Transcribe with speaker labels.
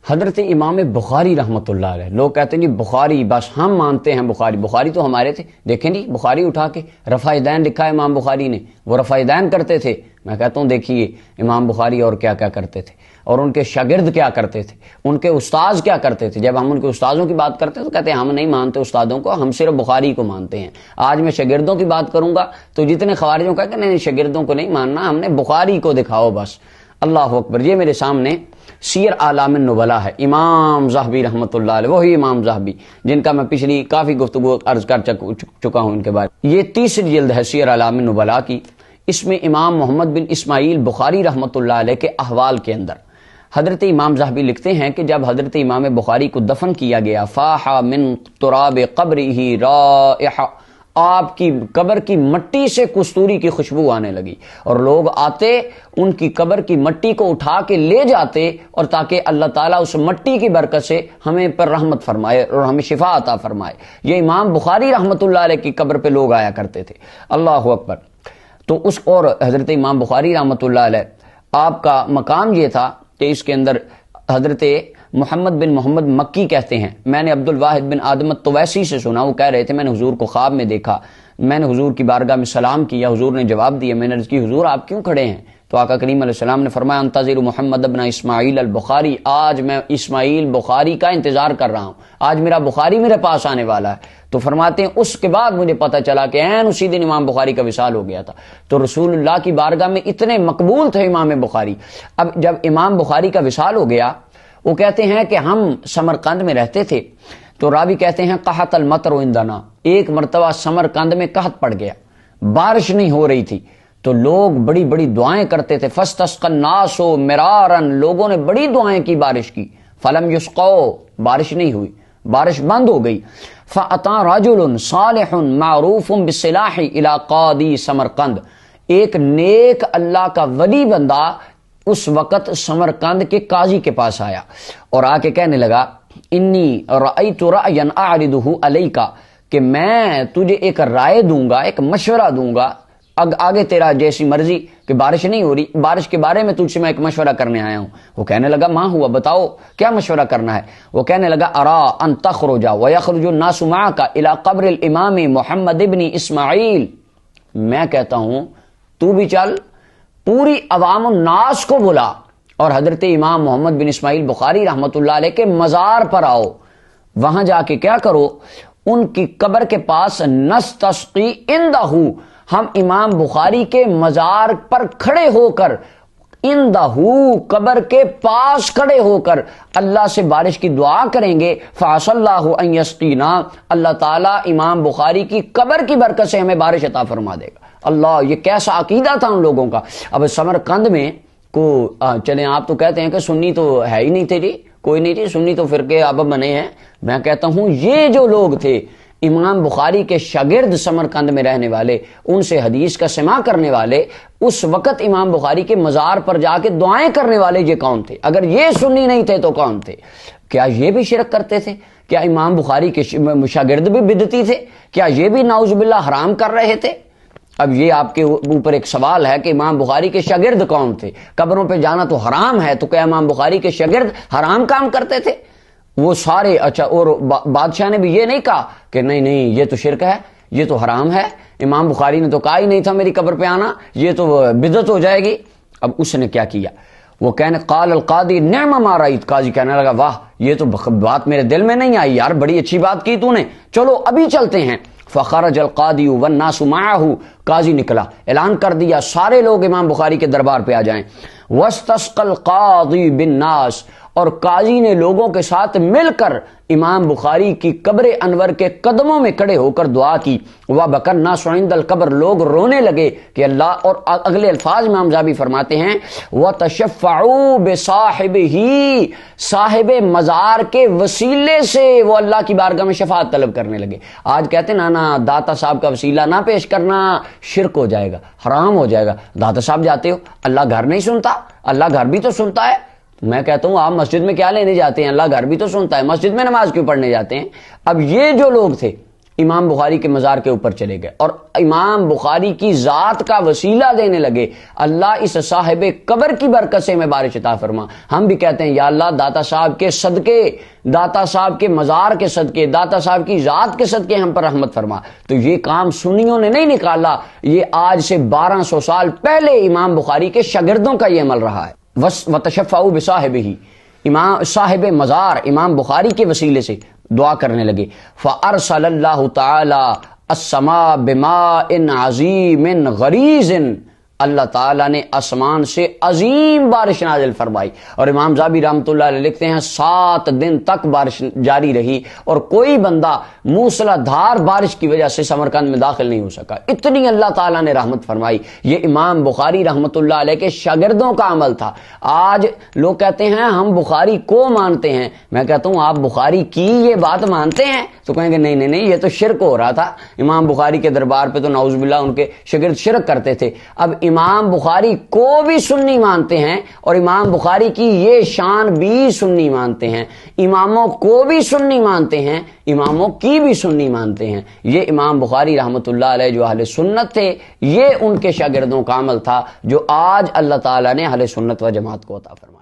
Speaker 1: حضرت امام بخاری رحمۃ اللہ علیہ، لوگ کہتے ہیں جی بخاری بس ہم مانتے ہیں، بخاری تو ہمارے تھے، دیکھیں جی بخاری اٹھا کے رفع دین لکھا ہے امام بخاری نے، وہ رفع دین کرتے تھے۔ میں کہتا ہوں دیکھیے امام بخاری اور کیا کیا کرتے تھے، اور ان کے شاگرد کیا کرتے تھے، ان کے استاذ کیا کرتے تھے۔ جب ہم ان کے استاذوں کی بات کرتے ہیں تو کہتے ہیں ہم نہیں مانتے استادوں کو، ہم صرف بخاری کو مانتے ہیں۔ آج میں شاگردوں کی بات کروں گا تو جتنے خوارجوں کا کہ نہیں شاگردوں کو نہیں ماننا، ہم نے بخاری کو دکھاؤ بس۔ اللہ اکبر۔ یہ میرے سامنے سیر اعلام النبلاء ہے، امام ذہبی رحمۃ اللہ علیہ، وہی امام ذہبی جن کا میں پچھلی کافی گفتگو عرض کر چکا ہوں ان کے بارے۔ یہ تیسری جلد ہے سیر اعلام النبلاء کی۔ اس میں امام محمد بن اسماعیل بخاری رحمۃ اللہ علیہ کے احوال کے اندر حضرت امام ذہبی لکھتے ہیں کہ جب حضرت امام بخاری کو دفن کیا گیا، فاح من تراب قبرہ رائحہ، آپ کی قبر کی مٹی سے کستوری کی خوشبو آنے لگی، اور لوگ آتے ان کی قبر کی مٹی کو اٹھا کے لے جاتے، اور تاکہ اللہ تعالیٰ اس مٹی کی برکت سے ہمیں پر رحمت فرمائے اور ہمیں شفا عطا فرمائے۔ یہ امام بخاری رحمۃ اللہ علیہ کی قبر پہ لوگ آیا کرتے تھے۔ اللہ اکبر۔ تو اس اور حضرت امام بخاری رحمۃ اللہ علیہ آپ کا مقام یہ تھا کہ اس کے اندر حضرت محمد بن محمد مکی کہتے ہیں، میں نے عبد الواحد بن آدم الطویسی سے سنا، وہ کہہ رہے تھے میں نے حضور کو خواب میں دیکھا، میں نے حضور کی بارگاہ میں سلام کیا، حضور نے جواب دیا، میں نے عرض کی حضور آپ کیوں کھڑے ہیں؟ تو آقا کریم علیہ السلام نے فرمایا انتظر محمد ابن اسماعیل البخاری، آج میں اسماعیل بخاری کا انتظار کر رہا ہوں، آج میرا بخاری میرے پاس آنے والا ہے۔ تو فرماتے ہیں اس کے بعد مجھے پتہ چلا کہ عین اسی دن امام بخاری کا وصال ہو گیا تھا۔ تو رسول اللہ کی بارگاہ میں اتنے مقبول تھے امام بخاری۔ اب جب امام بخاری کا وصال ہو گیا، وہ کہتے ہیں کہ ہم سمرقند میں رہتے تھے، تو راوی کہتے ہیں قحط المطر عندنا، ایک مرتبہ سمرقند میں قحط پڑ گیا، بارش نہیں ہو رہی تھی، تو لوگ بڑی بڑی دعائیں کرتے تھے، فاستسقى الناس مرارا، لوگوں نے بڑی دعائیں کی بارش کی، فلم یسقوا، بارش نہیں ہوئی، بارش بند ہو گئی۔ فأتى رجل صالح معروف بالصلاح الى قاضی سمرقند، ایک نیک اللہ کا ولی بندہ اس وقت سمرقند کے قاضی کے پاس آیا اور آ کے کہنے لگا انی رأیت رأیا اعرضہ علیک، کہ میں تجھے ایک رائے دوں گا، ایک مشورہ دوں گا، آگے تیرا جیسی مرضی، کہ بارش نہیں ہو رہی، بارش کے بارے میں تجھ سے میں ایک مشورہ کرنے آیا ہوں۔ وہ کہنے لگا ماں ہوا، بتاؤ کیا مشورہ کرنا ہے؟ وہ کہنے لگا ارا ان تخرج ویخرج الناس معک الی قبر الامام محمد ابن اسماعیل، میں کہتا ہوں تو بھی چل، پوری عوام الناس کو بلا اور حضرت امام محمد بن اسماعیل بخاری رحمۃ اللہ علیہ کے مزار پر آؤ، وہاں جا کے کیا کرو، ان کی قبر کے پاس نستسقی عندہ، ہم امام بخاری کے مزار پر کھڑے ہو کر، عندہ قبر کے پاس کھڑے ہو کر اللہ سے بارش کی دعا کریں گے، فعسى اللہ ان یسقینا، اللہ تعالیٰ امام بخاری کی قبر کی برکت سے ہمیں بارش عطا فرما دے گا۔ اللہ، یہ کیسا عقیدہ تھا ان لوگوں کا۔ اب سمرقند میں کو چلیں آپ تو کہتے ہیں کہ سنی تو ہے ہی نہیں تھے جی، کوئی نہیں تھی سنی، تو فرقے اب بنے ہیں۔ میں کہتا ہوں یہ جو لوگ تھے امام بخاری کے شاگرد سمرقند میں رہنے والے، ان سے حدیث کا سماع کرنے والے، اس وقت امام بخاری کے مزار پر جا کے دعائیں کرنے والے، یہ کون تھے؟ اگر یہ سنی نہیں تھے تو کون تھے؟ کیا یہ بھی شرک کرتے تھے؟ کیا امام بخاری کے شاگرد بھی بدعتی تھے؟ کیا یہ بھی نعوذ باللہ حرام کر رہے تھے؟ اب یہ آپ کے اوپر ایک سوال ہے کہ امام بخاری کے شاگرد کون تھے؟ قبروں پہ جانا تو حرام ہے، تو کیا امام بخاری کے شاگرد حرام کام کرتے تھے؟ وہ سارے اچھا، اور بادشاہ نے بھی یہ نہیں کہا کہ نہیں نہیں یہ تو شرک ہے، یہ تو حرام ہے، امام بخاری نے تو کہا ہی نہیں تھا میری قبر پہ آنا، یہ تو بدعت ہو جائے گی۔ اب اس نے کیا کیا؟ وہ کہنے قال القاضی نعم ما رأیت، قاضی کہنے لگا واہ یہ تو بات میرے دل میں نہیں آئی یار، بڑی اچھی بات کی تو نے، چلو ابھی چلتے ہیں۔ فخرج القاضی والناس معه، قاضی نکلا، اعلان کر دیا سارے لوگ امام بخاری کے دربار پہ آ جائیں۔ واستسقى القاضی بالناس، اور قاضی نے لوگوں کے ساتھ مل کر امام بخاری کی قبر انور کے قدموں میں کھڑے ہو کر دعا کی۔ وبکى الناس عند القبر، لوگ رونے لگے کہ اللہ، اور اگلے الفاظ امام ذہبی فرماتے ہیں وتشفعوا بصاحبہ، صاحب مزار کے وسیلے سے وہ اللہ کی بارگاہ میں شفاعت طلب کرنے لگے۔ آج کہتے ہیں نا داتا صاحب کا وسیلہ نہ پیش کرنا، شرک ہو جائے گا، حرام ہو جائے گا۔ داتا صاحب جاتے ہو، اللہ گھر نہیں سنتا؟ اللہ گھر بھی تو سنتا ہے۔ میں کہتا ہوں آپ مسجد میں کیا لینے جاتے ہیں؟ اللہ گھر بھی تو سنتا ہے، مسجد میں نماز کیوں پڑھنے جاتے ہیں؟ اب یہ جو لوگ تھے امام بخاری کے مزار کے اوپر چلے گئے اور امام بخاری کی ذات کا وسیلہ دینے لگے، اللہ اس صاحب قبر کی برکت سے میں بارش عطا فرما۔ ہم بھی کہتے ہیں یا اللہ داتا صاحب کے صدقے، داتا صاحب کے مزار کے صدقے، داتا صاحب کی ذات کے صدقے ہم پر رحمت فرما۔ تو یہ کام سنیوں نے نہیں نکالا، یہ آج سے 1200 سال پہلے امام بخاری کے شاگردوں کا یہ عمل رہا ہے۔ وَتَشَفَّعُوا بِصَاحِبِهِ، امام صاحب مزار امام بخاری کے وسیلے سے دعا کرنے لگے۔ فَأَرْسَلَ اللَّهُ تَعَالَى السَّمَاءَ بِمَاءٍ عَظِيمٍ غَرِيزٍ، اللہ تعالیٰ نے آسمان سے عظیم بارش نازل فرمائی، اور امام زابی رحمۃ اللہ علیہ لکھتے ہیں 7 دن تک بارش جاری رہی اور کوئی بندہ موسلا دھار بارش کی وجہ سے سمرقند میں داخل نہیں ہو سکا، اتنی اللہ تعالیٰ نے رحمت فرمائی۔ یہ امام بخاری رحمۃ اللہ علیہ کے شاگردوں کا عمل تھا۔ آج لوگ کہتے ہیں ہم بخاری کو مانتے ہیں، میں کہتا ہوں آپ بخاری کی یہ بات مانتے ہیں؟ تو کہیں گے نہیں نہیں نہیں، یہ تو شرک ہو رہا تھا، امام بخاری کے دربار پہ تو نعوذ باللہ ان کے شاگرد شرک کرتے تھے۔ اب امام بخاری کو بھی سنی مانتے ہیں اور امام بخاری کی یہ شان بھی سنی مانتے ہیں، اماموں کو بھی سنی مانتے ہیں، اماموں کی بھی سنی مانتے ہیں۔ یہ امام بخاری رحمۃ اللہ علیہ جو اہل سنت تھے، یہ ان کے شاگردوں کا عمل تھا جو آج اللہ تعالیٰ نے اہل سنت و جماعت کو عطا فرمایا۔